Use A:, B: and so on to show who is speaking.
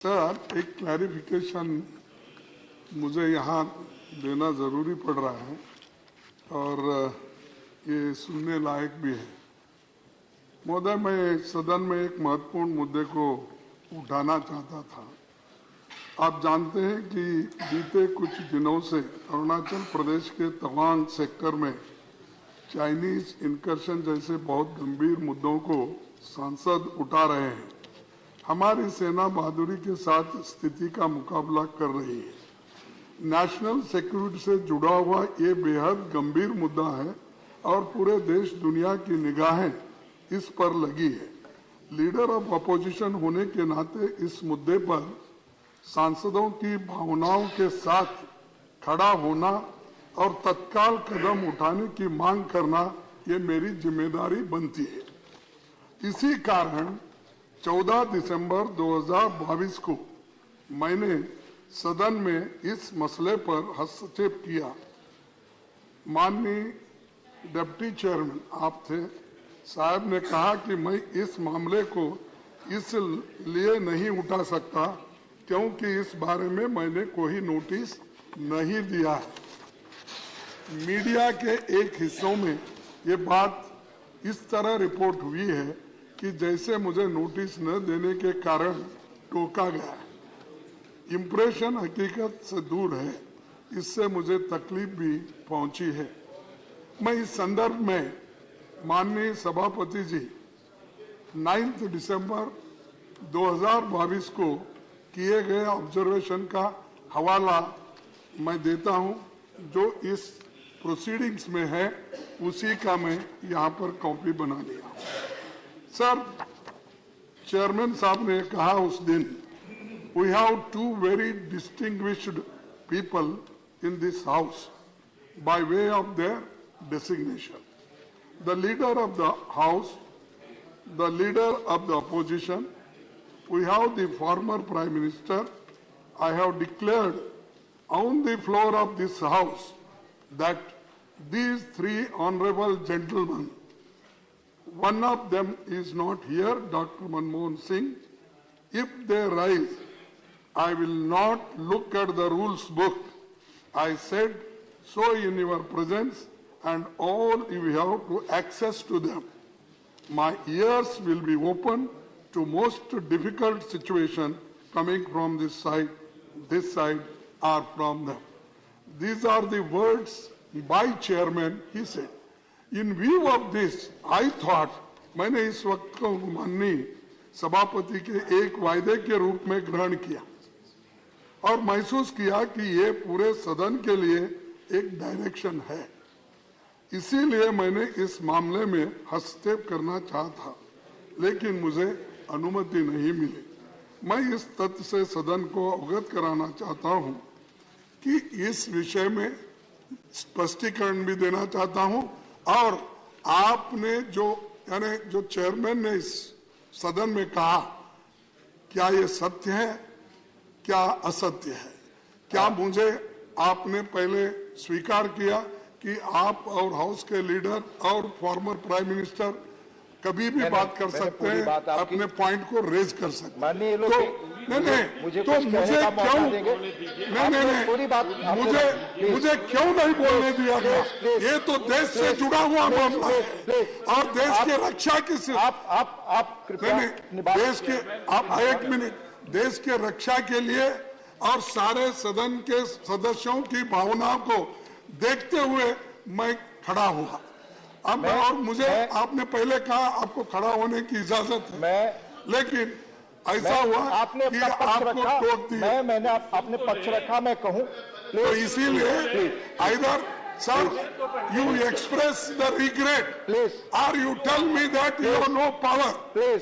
A: Sir, एक clarification मुझे यहाँ देना ज़रूरी पड़ रहा है और ये सुनने लायक भी है। महोदय, मैं सदन में एक महत्वपूर्ण मुद्दे को उठाना चाहता था। आप जानते हैं कि बीते कुछ दिनों से अरुणाचल प्रदेश के तवांग सेक्टर में चाइनीज इनकर्शन जैसे बहुत गंभीर मुद्दों को सांसद उठा रहे हैं। हमारी सेना बहादुरी के साथ स्थिति का मुकाबला कर रही है। नेशनल सिक्योरिटी से जुड़ा हुआ ये बेहद गंभीर मुद्दा है और पूरे देश दुनिया की निगाहें इस पर लगी है। लीडर ऑफ अपोजिशन होने के नाते इस मुद्दे पर सांसदों की भावनाओं के साथ खड़ा होना और तत्काल कदम उठाने की मांग करना ये मेरी जिम्मेदारी बनती है। इसी कारण 14 दिसंबर 2022 को मैंने सदन में इस मसले पर हस्तक्षेप किया। माननीय डिप्टी चेयरमैन आप थे, साहब ने कहा कि मैं इस मामले को इसलिए नहीं उठा सकता क्योंकि इस बारे में मैंने कोई नोटिस नहीं दिया है। मीडिया के एक हिस्सों में ये बात इस तरह रिपोर्ट हुई है कि जैसे मुझे नोटिस न देने के कारण टोका गया। इम्प्रेशन हकीकत से दूर है, इससे मुझे तकलीफ भी पहुंची है। मैं इस संदर्भ में माननीय सभापति जी 9 दिसंबर 2022 को किए गए ऑब्जर्वेशन का हवाला मैं देता हूं, जो इस प्रोसीडिंग्स में है उसी का मैं यहां पर कॉपी बना लिया। सर, चेयरमैन साहब ने कहा उस दिन, we have two very distinguished people in this house by way of their designation, the leader of the house, the leader of the opposition, we have the former prime minister. I have declared on the floor of this house that these three honorable gentlemen, one of them is not here, Dr. Manmohan Singh. If they rise, I will not look at the rules book. I said so in your presence, and all you have to access to them. My ears will be open to most difficult situation coming from this side or from them. These are the words by chairman, he said. In view of this, I thought, मैंने इस वक्त को माननीय सभापति के एक वायदे के रूप में ग्रहण किया और महसूस किया कि ये पूरे सदन के लिए एक डायरेक्शन है। इसीलिए मैंने इस मामले में हस्तक्षेप करना चाहा था, लेकिन मुझे अनुमति नहीं मिली। मैं इस तथ्य से सदन को अवगत कराना चाहता हूं कि इस विषय में स्पष्टीकरण भी देना चाहता हूं और आपने जो चेयरमैन ने इस सदन में कहा, क्या ये सत्य है, क्या असत्य है? क्या मुझे आपने पहले स्वीकार किया कि आप और हाउस के लीडर और फॉर्मर प्राइम मिनिस्टर कभी भी बात कर सकते हैं, अपने पॉइंट को रेज कर सकते हैं? मुझे क्यों नहीं बोलने दिया गया? ये तो देश से जुड़ा हुआ मामला है और देश की रक्षा की देश के एक मिनट, देश के रक्षा के लिए और सारे सदन के सदस्यों की भावनाओं को देखते हुए मैं खड़ा हुआ। अब और मुझे आपने पहले कहा आपको खड़ा होने की इजाजत है, लेकिन ऐसा हुआ
B: आपने
A: कि आपको टोक दिया।
B: मैंने आपने पक्ष रखा, मैं कहूं
A: तो इसीलिए either sir you express the regret और you tell me that you have no power.
B: Please